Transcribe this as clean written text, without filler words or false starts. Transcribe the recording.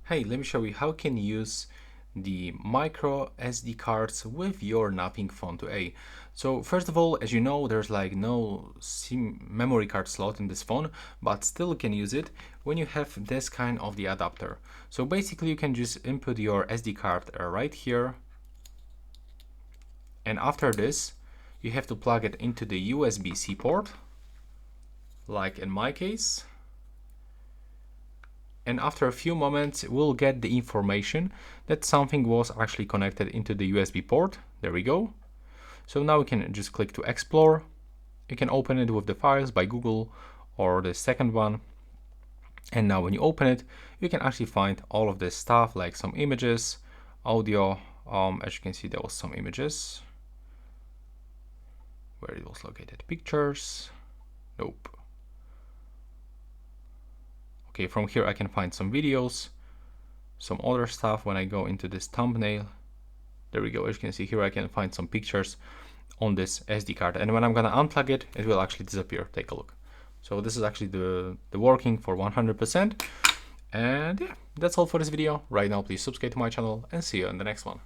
Hey, let me show you how you can use the micro SD cards with your Nothing Phone 2a. So first of all, as you know, there's like no SIM memory card slot in this phone, but still can use it when you have this kind of the adapter. So basically you can just input your SD card right here. And after this, you have to plug it into the USB-C port, like in my case. And after a few moments we'll get the information that something was actually connected into the USB port. There we go. So now we can just click to explore. You can open it with the files by Google or the second one. And now when you open it, you can actually find all of this stuff like some images, audio. As you can see, there was some images. Where it was located? Pictures. Nope. Okay, from here I can find some videos, some other stuff. When I go into this thumbnail, there we go. As you can see here, I can find some pictures on this SD card. And when I'm gonna unplug it, it will actually disappear. Take a look. So this is actually the working for 100%. And yeah, that's all for this video. Right now, please subscribe to my channel and see you in the next one.